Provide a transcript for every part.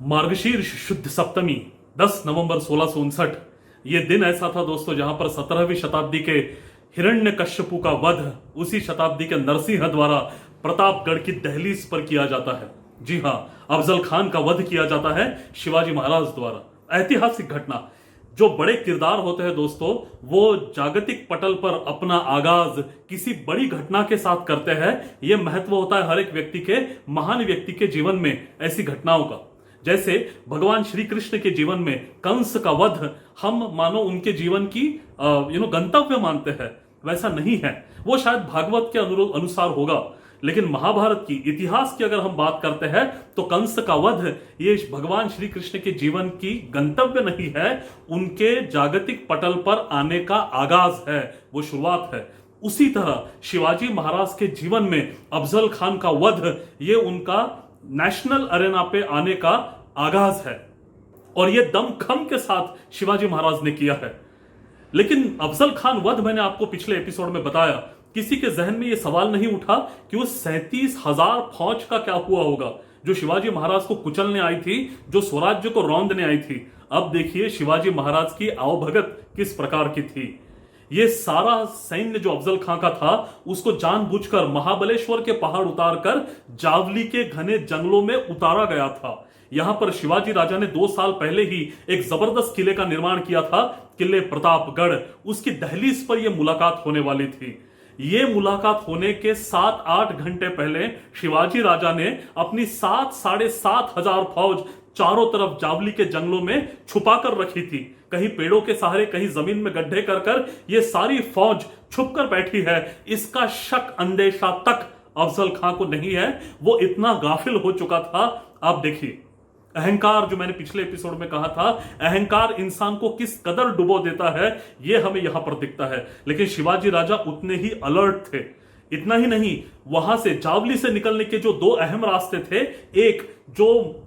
मार्गशीर्ष शुद्ध सप्तमी 10 नवंबर 1659। ये दिन ऐसा था दोस्तों जहां पर 17वीं शताब्दी के हिरण्यकश्यपु का वध उसी शताब्दी के नरसिंह द्वारा प्रतापगढ़ की दहलीज पर किया जाता है। जी हां, अफजल खान का वध किया जाता है शिवाजी महाराज द्वारा। ऐतिहासिक घटना। जो बड़े किरदार होते हैं दोस्तों, वो जागतिक पटल पर अपना आगाज किसी बड़ी घटना के साथ करते हैं। यह महत्व होता है हर एक व्यक्ति के, महान व्यक्ति के जीवन में ऐसी घटनाओं का। जैसे भगवान श्री कृष्ण के जीवन में कंस का वध हम मानो उनके जीवन की गंतव्य मानते हैं, वैसा नहीं है। वो शायद भागवत के अनुसार होगा, लेकिन महाभारत की इतिहास की अगर हम बात करते हैं तो कंस का वध ये भगवान श्री कृष्ण के जीवन की गंतव्य नहीं है, उनके जागतिक पटल पर आने का आगाज है, वो शुरुआत है। उसी तरह शिवाजी महाराज के जीवन में अफजल खान का वध ये उनका नेशनल अरेना पे आने का आगाज है, और ये दमखम के साथ शिवाजी महाराज ने किया है। लेकिन अफजल खान वध मैंने आपको पिछले एपिसोड में बताया, किसी के जहन में यह सवाल नहीं उठा कि उस 37,000 फौज का क्या हुआ होगा जो शिवाजी महाराज को कुचलने आई थी, जो स्वराज्य को रौंदने आई थी। अब देखिए शिवाजी महाराज की आवभगत किस प्रकार की थी। ये सारा सैन्य जो अफजल खां का था उसको जानबूझकर महाबलेश्वर के पहाड़ उतारकर जावली के घने जंगलों में उतारा गया था। यहां पर शिवाजी राजा ने 2 साल पहले ही एक जबरदस्त किले का निर्माण किया था, किले प्रतापगढ़। उसकी दहलीज पर यह मुलाकात होने वाली थी। ये मुलाकात होने के 7-8 घंटे पहले शिवाजी राजा ने अपनी 7,500 फौज चारों तरफ जावली के जंगलों में छुपा कर रखी थी। कहीं पेड़ों के सहारे, कहीं जमीन में गड्ढे कर कर ये सारी फौज छुप कर बैठी है। इसका शक अंदेशा तक अफजल खां को नहीं है, वो इतना गाफिल हो चुका था। आप देखिए अहंकार, जो मैंने पिछले एपिसोड में कहा था, अहंकार इंसान को किस कदर डुबो देता है ये हमें यहां पर दिखता है। लेकिन शिवाजी राजा उतने ही अलर्ट थे। इतना ही नहीं, वहां से जावली से निकलने के जो 2 अहम रास्ते थे, एक जो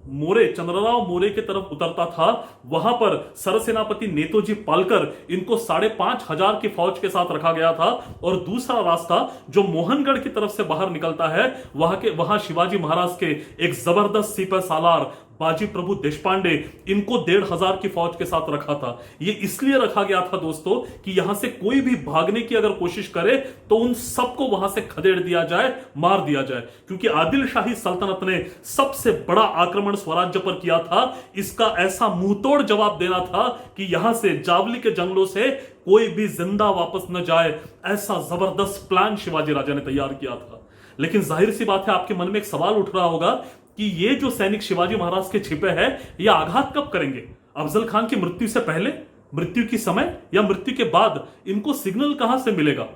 मोरे, चंद्रराव मोरे की तरफ उतरता था, वहां पर सरसेनापति नेतोजी पालकर इनको 5,500 की फौज के साथ रखा गया था, और दूसरा रास्ता जो मोहनगढ़ की तरफ से बाहर निकलता है, वहां शिवाजी महाराज के एक जबरदस्त सिपह सालार बाजी प्रभु देशपांडे, इनको 1,500 की फौज के साथ रखा था। ये इसलिए रखा गया था दोस्तों कि यहां से कोई भी भागने की अगर कोशिश करे तो उन सबको वहां से खदेड़ दिया जाए, मार दिया जाए। क्योंकि आदिल शाही सल्तनत ने सबसे बड़ा आक्रमण स्वराज्य पर किया था। इसका ऐसा मुंहतोड़ जवाब देना था कि यहां से जावली के जंगलों से कोई भी जिंदा वापस न जाए। ऐसा जबरदस्त प्लान शिवाजी राजा ने तैयार किया था। लेकिन जाहिर सी बात है, आपके मन में एक सवाल उठ रहा होगा कि ये जो सैनिक शिवाजी महाराज के छिपे हैं, ये आघात कब करेंगे? अफजल खान की मृत्यु से पहले, मृत्यु की समय, या मृत्यु के बाद? इनको सिग्नल कहां से मिलेगा?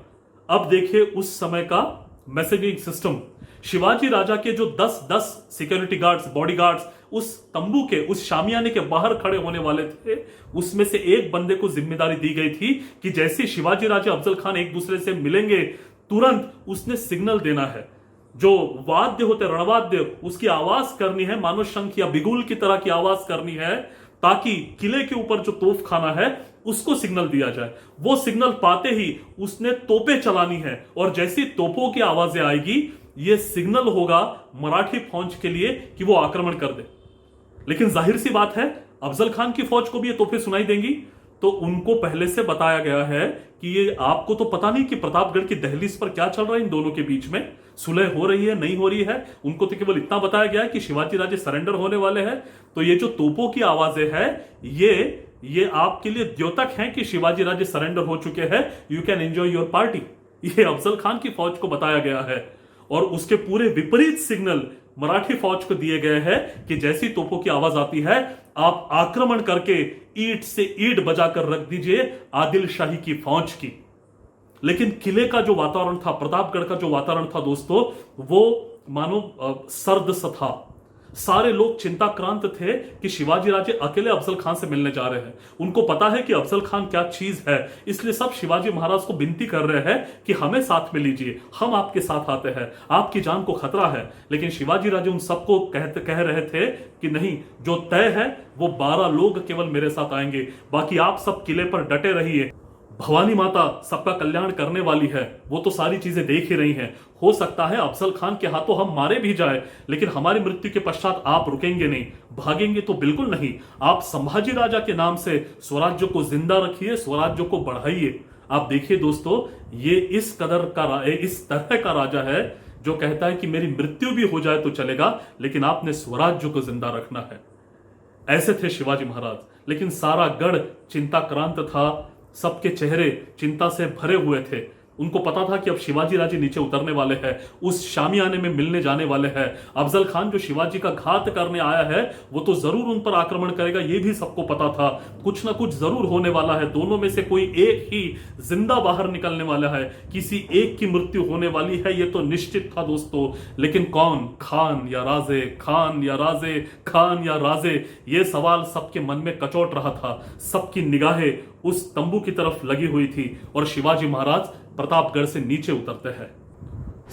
अब देखिए उस समय का मैसेजिंग सिस्टम। शिवाजी राजा के जो 10-10 सिक्योरिटी गार्ड्स, बॉडी गार्ड्स उस तंबू के, उस शामियाने के बाहर खड़े होने वाले थे, उसमें से एक बंदे को जिम्मेदारी दी गई थी कि जैसे शिवाजी राजा अफजल खान एक दूसरे से मिलेंगे, तुरंत उसने सिग्नल देना है। जो वाद्य होते, रणवाद्य, उसकी आवाज करनी है, मानो शंख या बिगुल की तरह की आवाज करनी है, ताकि किले के ऊपर जो तोप खाना है उसको सिग्नल दिया जाए। वो सिग्नल पाते ही उसने तोपें चलानी है, और जैसी तोपों की आवाजें आएगी, ये सिग्नल होगा मराठी फौज के लिए कि वो आक्रमण कर दे। लेकिन जाहिर सी बात है, अफजल खान की फौज को भी ये तोपें सुनाई देंगी, तो उनको पहले से बताया गया है कि ये आपको तो पता नहीं कि प्रतापगढ़ की दहलीज पर क्या चल रहा है, इन दोनों के बीच में सुलह हो रही है, नहीं हो रही है। उनको तो केवल इतना बताया गया है कि शिवाजी राजे सरेंडर होने वाले हैं। तो ये जो तोपों की आवाजें हैं, ये आपके लिए द्योतक हैं कि शिवाजी राजे सरेंडर हो चुके हैं, you can enjoy your party. ये अफजल खान की फौज को बताया गया है, और उसके पूरे विपरीत सिग्नल मराठी फौज को दिए गए हैं कि जैसी तोपों की आवाज आती है, आप आक्रमण करके ईंट से ईंट बजाकर रख दीजिए आदिल शाही की फौज की। लेकिन किले का जो वातावरण था, प्रतापगढ़ का जो वातावरण था दोस्तों, वो मानो सर्द सा था। सारे लोग चिंताक्रांत थे कि शिवाजी राजे अकेले अफजल खान से मिलने जा रहे हैं। उनको पता है कि अफजल खान क्या चीज है, इसलिए सब शिवाजी महाराज को विनती कर रहे हैं कि हमें साथ में लीजिए, हम आपके साथ आते हैं, आपकी जान को खतरा है। लेकिन शिवाजी राजे उन सबको कह रहे थे कि नहीं, जो तय है वो 12 लोग केवल मेरे साथ आएंगे, बाकी आप सब किले पर डटे रहिए। भवानी माता सबका कल्याण करने वाली है, वो तो सारी चीजें देख ही रही हैं। हो सकता है अफजल खान के हाथों हम मारे भी जाए, लेकिन हमारी मृत्यु के पश्चात आप रुकेंगे नहीं, भागेंगे तो बिल्कुल नहीं। आप संभाजी राजा के नाम से स्वराज्य को जिंदा रखिए, स्वराज्य को बढ़ाइए। आप देखिए दोस्तों, ये इस तरह का राजा है जो कहता है कि मेरी मृत्यु भी हो जाए तो चलेगा, लेकिन आपने स्वराज्य को जिंदा रखना है। ऐसे थे शिवाजी महाराज। लेकिन सारा गढ़ चिंताक्रांत था, सबके चेहरे चिंता से भरे हुए थे। उनको पता था कि अब शिवाजी राजे नीचे उतरने वाले हैं, उस शामियाने में मिलने जाने वाले हैं। अफजल खान जो शिवाजी का घात करने आया है वो तो जरूर उन पर आक्रमण करेगा, ये भी सबको पता था। कुछ ना कुछ जरूर होने वाला है, दोनों में से कोई एक ही जिंदा बाहर निकलने वाला है, किसी एक की मृत्यु होने वाली है, ये तो निश्चित था दोस्तों। लेकिन कौन, खान या राजे, खान या राजे, खान या राजे, ये सवाल सबके मन में कचोट रहा था। सबकी निगाहें उस तंबू की तरफ लगी हुई थी और शिवाजी महाराज प्रतापगढ़ से नीचे उतरते हैं।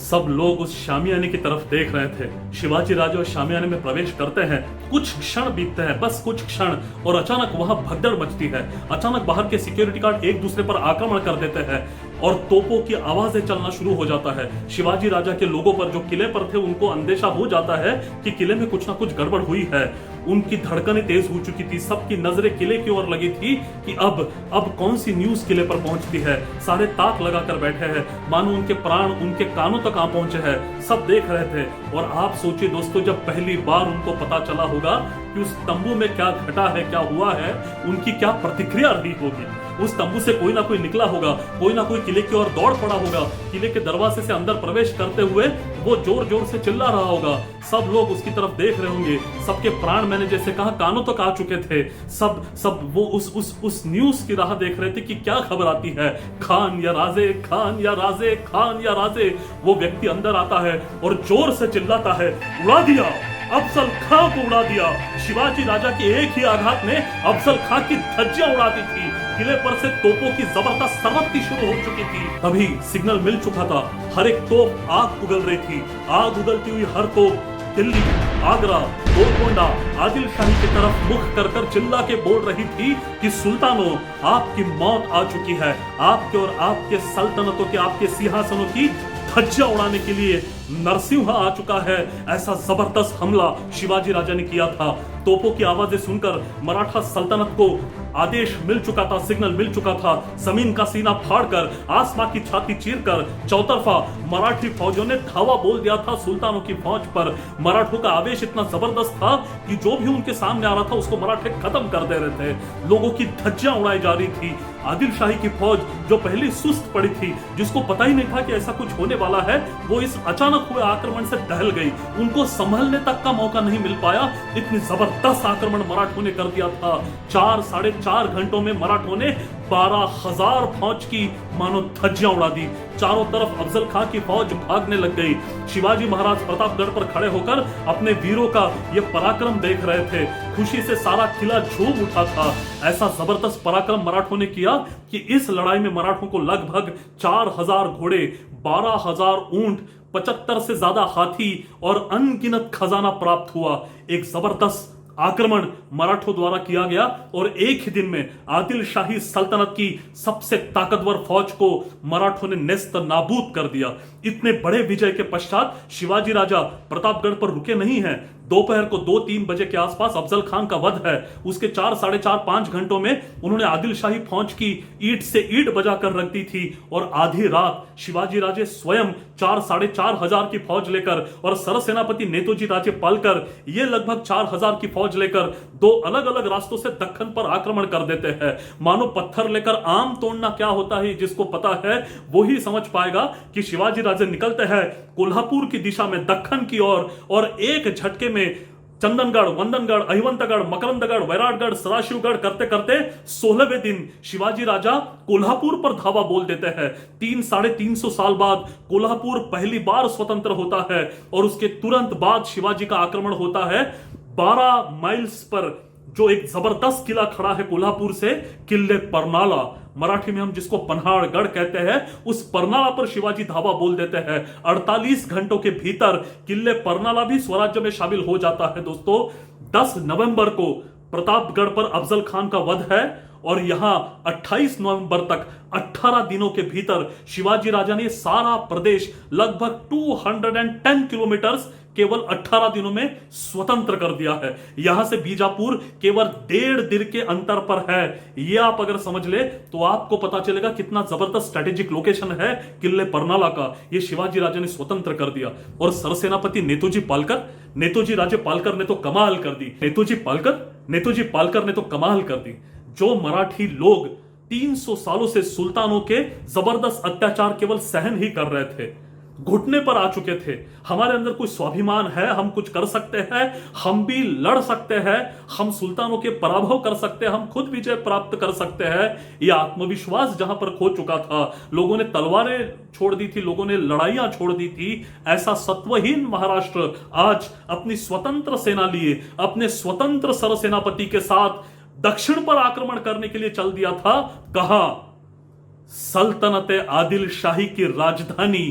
सब लोग उस शामियाने की तरफ देख रहे थे। शिवाजी राजा उस शामियाने में प्रवेश करते हैं, कुछ क्षण बीतते हैं, बस कुछ क्षण, और अचानक वहां भगदड़ मचती है। अचानक बाहर के सिक्योरिटी गार्ड एक दूसरे पर आक्रमण कर देते हैं और तोपों की आवाजें चलना शुरू हो जाता है। शिवाजी राजा के लोगों पर जो किले पर थे उनको अंदेशा हो जाता है कि किले में कुछ ना कुछ गड़बड़ हुई है। उनकी धड़कनें तेज हो चुकी थी, सबकी नजरें किले की ओर लगी थी कि अब कौन सी न्यूज किले पर पहुंचती है। सारे ताक लगाकर बैठे हैं, मानो उनके प्राण उनके कानों तक आ पहुंचे हैं। सब देख रहे थे। और आप सोचिए दोस्तों, जब पहली बार उनको पता चला होगा कि उस तंबू में क्या घटा है, क्या हुआ है, उनकी क्या प्रतिक्रिया रही होगी। उस तंबू से कोई ना कोई निकला होगा, कोई ना कोई किले की ओर दौड़ पड़ा होगा, किले के दरवाजे से अंदर प्रवेश करते हुए वो जोर जोर से चिल्ला रहा होगा। सब लोग उसकी तरफ देख रहे होंगे, सबके प्राण, मैंने जैसे कहा, कानों तक आ चुके थे। सब वो उस न्यूज की राह देख रहे थे कि क्या खबर आती है। खान या राजे, खान या राजे, खान या राजे। वो व्यक्ति अंदर आता है और जोर से चिल्लाता है, उड़ा दिया, अफजल खां को उड़ा दिया। शिवाजी राजा के एक ही आघात ने अफजल खां की धज्जियां उड़ा दी थी। किले पर से तोपों की जबरदस्त सरवत्ती शुरू हो चुकी थी। तभी सिग्नल मिल चुका था, हर एक तोप आग उगल रही थी। आग उगलती हुई हर तोप दिल्ली, आगरा, गोलकोंडा, आदिल शाही की तरफ मुख कर चिल्ला के बोल रही थी कि सुल्तानों, आपकी मौत आ चुकी है। आपके और आपके सल्तनतों के, आपके सिंहासनों की धज्जियां उड़ाने के लिए नरसिंह आ चुका है। ऐसा जबरदस्त हमला शिवाजी राजा ने किया था। तोपों की आवाजें सुनकर मराठा सल्तनत को आदेश मिल चुका था, सिग्नल मिल चुका था। जमीन का सीना फाड़कर, आसमां की छाती चीरकर चौतरफा मराठी फौजों ने धावा बोल दिया था सुल्तानों की फौज पर। मराठों का आवेश इतना जबरदस्त था कि जो भी उनके सामने आ रहा था उसको मराठे खत्म कर दे रहे थे। लोगों की धज्जियां उड़ाई जा रही थी। आदिल शाही की फौज जो पहले सुस्त पड़ी थी, जिसको पता ही नहीं था कि ऐसा कुछ होने वाला है, वो इस अचानक हुए आक्रमण से दहल गई। उनको संभलने तक का मौका नहीं मिल पाया। इतनी जबरदस्त आक्रमण मराठों ने कर दिया था। 4-4.5 घंटों में मराठों ने 12,000 फौज की मानो धज्जियां उड़ा दी। चारों तरफ अफजल खां की फौज भागने लग गई। शिवाजी महाराज प्रतापगढ़ पर खड़े होकर अपने वीरों का यह पराक्रम देख रहे थे। खुशी से सारा किला झूम उठा था। ऐसा जबरदस्त पराक्रम मराठों ने किया कि इस लड़ाई में मराठों को लगभग 4,000 घोड़े, 12,000 ऊंट, 75 से ज्यादा हाथी और अनगिनत खजाना प्राप्त हुआ। एक जबरदस्त आक्रमण मराठों द्वारा किया गया और एक ही दिन में आदिल शाही सल्तनत की सबसे ताकतवर फौज को मराठों ने नेस्त नाबूद कर दिया। इतने बड़े विजय के पश्चात शिवाजी राजा प्रतापगढ़ पर रुके नहीं हैं। दोपहर को 2-3 बजे के आसपास अफजल खान का वध है। उसके 4-4.5 घंटों में उन्होंने आदिल शाही फौज की ईंट से ईंट बजाकर रख दी थी और आधी रात शिवाजी राजे स्वयं 4-4.5 हजार की फौज लेकर और सरसेनापति नेतोजी राजे पालकर ये लगभग 4,000 की फौज लेकर 2 अलग अलग रास्तों से दक्कन पर आक्रमण कर देते हैं। मानो पत्थर लेकर आम तोड़ना क्या होता है, जिसको पता है वो ही समझ पाएगा कि शिवाजी राजे निकलते हैं कोल्हापुर की दिशा में, दक्कन की ओर, और एक झटके में चंदनगढ़, वंदनगढ़, अहिवंतगढ़, मकरंदगढ़, वैराटगढ़, सदाशिवगढ़ करते करते 16वें दिन शिवाजी राजा कोल्हापुर पर धावा बोल देते हैं। 300-350 साल बाद कोल्हापुर पहली बार स्वतंत्र होता है और उसके तुरंत बाद शिवाजी का आक्रमण होता है। 12 माइल्स पर जो एक जबरदस्त किला खड़ा है कोल्हापुर से, किले परनाला, मराठी में हम जिसको पन्हाड़गढ़ कहते हैं, उस परनाला पर शिवाजी धावा बोल देते हैं। 48 घंटों के भीतर किले परनाला भी स्वराज्य में शामिल हो जाता है। दोस्तों 10 नवंबर को प्रतापगढ़ पर अफजल खान का वध है और यहां 28 नवंबर तक 18 दिनों के भीतर शिवाजी राजा ने सारा प्रदेश लगभग 210 किलोमीटर केवल 18 दिनों में स्वतंत्र कर दिया है। यहां से बीजापुर केवल 1.5 दिन के अंतर पर है। यह आप अगर समझ ले तो आपको पता चलेगा कितना जबरदस्त स्ट्रेटेजिक लोकेशन है किले परनाला का। यह शिवाजी राजा ने स्वतंत्र कर दिया। और सरसेनापति नेतोजी राजे पालकर ने तो कमाल कर दी। नेतोजी पालकर ने तो कमाल कर दी। जो मराठी लोग 300 सालों से सुल्तानों के जबरदस्त अत्याचार केवल सहन ही कर रहे थे, घुटने पर आ चुके थे। हमारे अंदर कोई स्वाभिमान है, हम कुछ कर सकते हैं, हम भी लड़ सकते हैं, हम सुल्तानों के पराभव कर सकते हैं, हम खुद विजय प्राप्त कर सकते हैं। यह आत्मविश्वास जहां पर खो चुका था, लोगों ने तलवारें छोड़ दी थी, लोगों ने लड़ाइयां छोड़ दी थी, ऐसा सत्वहीन महाराष्ट्र आज अपनी स्वतंत्र सेना लिए अपने स्वतंत्र सरसेनापति के साथ दक्षिण पर आक्रमण करने के लिए चल दिया था। कहा सल्तनत आदिल शाही की राजधानी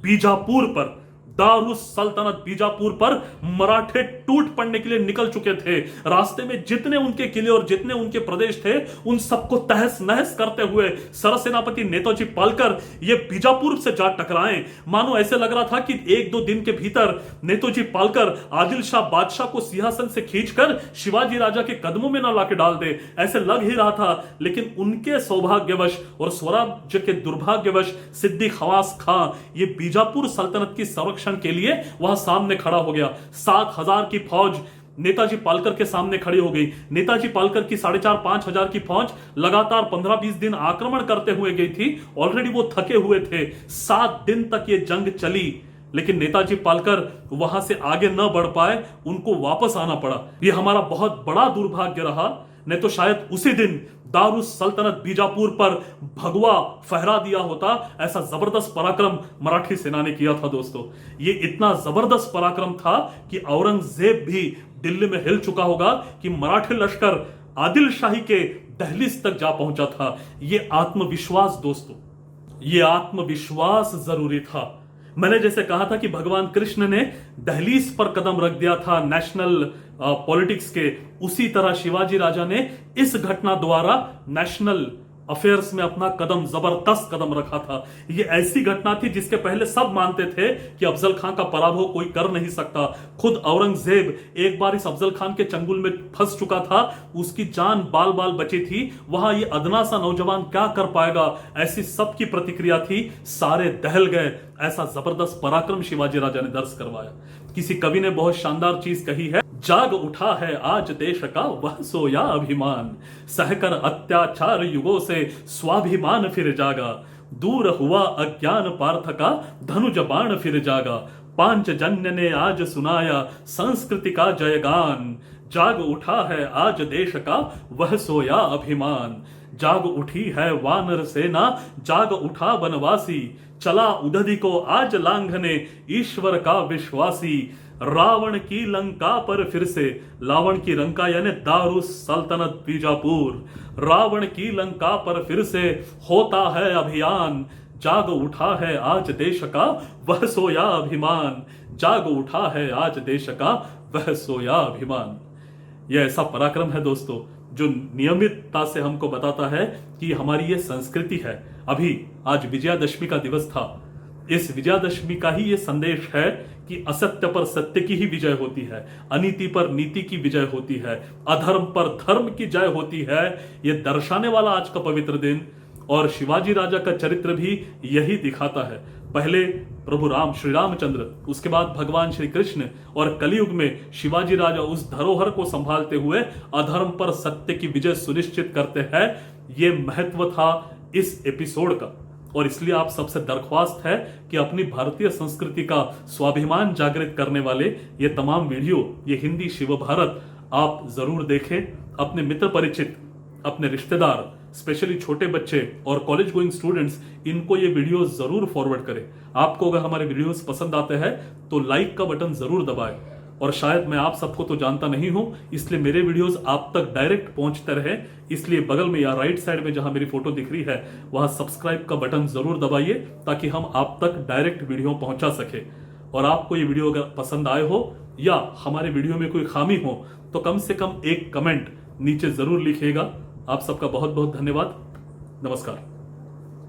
बीजापुर पर, दारुस सल्तनत बीजापुर पर मराठे टूट पड़ने के लिए निकल चुके थे। रास्ते में जितने उनके किले और जितने उनके प्रदेश थे उन सबको तहस नहस करते हुए सरसेनापति नेताजी पालकर ये बीजापुर से जा टकराए। मानो ऐसे लग रहा था कि 1-2 दिन के भीतर नेताजी पालकर आदिल शाह बादशाह को सिंहासन से खींचकर शिवाजी राजा के कदमों में ना लाके डाल दे, ऐसे लग ही रहा था। लेकिन उनके सौभाग्यवश और स्वराज्य के दुर्भाग्यवश सिद्दीक खवास खां ये बीजापुर सल्तनत की संरक्षण के लिए वहां सामने खड़ा हो गया। 7,000 की फौज नेताजी पालकर के सामने खड़ी हो गई। नेताजी पालकर की 4,500-5 हजार की फौज लगातार 15-20 दिन आक्रमण करते हुए गई थी। ऑलरेडी वो थके हुए थे। 7 दिन तक ये जंग चली, लेकिन नेताजी पालकर वहां से आगे न बढ़ पाए, उनको वापस आना पड़ा। यह हमारा बहुत बड़ा दुर्भाग्य रहा, नहीं तो शायद उसी दिन दारुस सल्तनत बीजापुर पर भगवा फहरा दिया होता। ऐसा जबरदस्त पराक्रम मराठी सेना ने किया था दोस्तों। ये इतना जबरदस्त पराक्रम था कि औरंगजेब भी दिल्ली में हिल चुका होगा कि मराठी लश्कर आदिल शाही के दहलीज तक जा पहुंचा था। ये आत्मविश्वास दोस्तों, ये आत्मविश्वास जरूरी था। मैंने जैसे कहा था कि भगवान कृष्ण ने दहलीज पर कदम रख दिया था नेशनल पॉलिटिक्स के, उसी तरह शिवाजी राजा ने इस घटना द्वारा नेशनल अफेयर्स में अपना कदम, जबरदस्त कदम रखा था। यह ऐसी घटना थी जिसके पहले सब मानते थे कि अफजल खान का पराभव कोई कर नहीं सकता। खुद औरंगजेब एक बार इस अफजल खान के चंगुल में फंस चुका था, उसकी जान बाल बाल बची थी। वहां ये अदना सा नौजवान क्या कर पाएगा, ऐसी सबकी प्रतिक्रिया थी। सारे दहल गए। ऐसा जबरदस्त पराक्रम शिवाजी राजा ने दर्ज करवाया। किसी कवि ने बहुत शानदार चीज कही है, जाग उठा है आज देश का वह सोया अभिमान, सहकर अत्याचार युगों से स्वाभिमान फिर जागा, दूर हुआ अज्ञान पार्थ का धनुज बाण फिर जागा, पांचजन्य ने आज सुनाया संस्कृति का जयगान, जाग उठा है आज देश का वह सोया अभिमान, जाग उठी है वानर सेना जाग उठा बनवासी, चला उदधि को आज लांघने ईश्वर का विश्वासी, रावण की लंका पर फिर से, रावण की लंका यानी दारुस सल्तनत बीजापुर, रावण की लंका पर फिर से होता है अभियान, जाग उठा है आज देश का वह सोया अभिमान, जाग उठा है आज देश का वह सोया अभिमान। यह ऐसा पराक्रम है दोस्तों जो नियमितता से हमको बताता है कि हमारी ये संस्कृति है। अभी आज विजयादशमी का दिवस था। इस विजयादशमी का ही ये संदेश है कि असत्य पर सत्य की ही विजय होती है, अनीति पर नीति की विजय होती है, अधर्म पर धर्म की जय होती है। ये दर्शाने वाला आज का पवित्र दिन और शिवाजी राजा का चरित्र भी यही दिखाता है। पहले प्रभु राम श्री रामचंद्र, उसके बाद भगवान श्री कृष्ण और कलयुग में शिवाजी राजा उस धरोहर को संभालते हुए अधर्म पर सत्य की विजय सुनिश्चित करते हैं। ये महत्व था इस एपिसोड का और इसलिए आप सबसे दरख्वास्त है कि अपनी भारतीय संस्कृति का स्वाभिमान जागृत करने वाले ये तमाम वीडियो, ये हिंदी शिव भारत आप जरूर देखें। अपने मित्र परिचित, अपने रिश्तेदार, स्पेशली छोटे बच्चे और कॉलेज गोइंग स्टूडेंट्स, इनको ये वीडियो जरूर फॉरवर्ड करें। आपको अगर हमारे वीडियोस पसंद आते हैं तो लाइक का बटन जरूर दबाएं। और शायद मैं आप सबको तो जानता नहीं हूं, इसलिए मेरे वीडियोस आप तक डायरेक्ट पहुंचते रहे, इसलिए बगल में या राइट साइड में जहां मेरी फोटो दिख रही है वहां सब्सक्राइब का बटन जरूर दबाइए ताकि हम आप तक डायरेक्ट वीडियो पहुंचा सके। और आपको ये वीडियो अगर पसंद आए हो या हमारे वीडियो में कोई खामी हो तो कम से कम एक कमेंट नीचे जरूर लिखिएगा। आप सबका बहुत बहुत धन्यवाद। नमस्कार।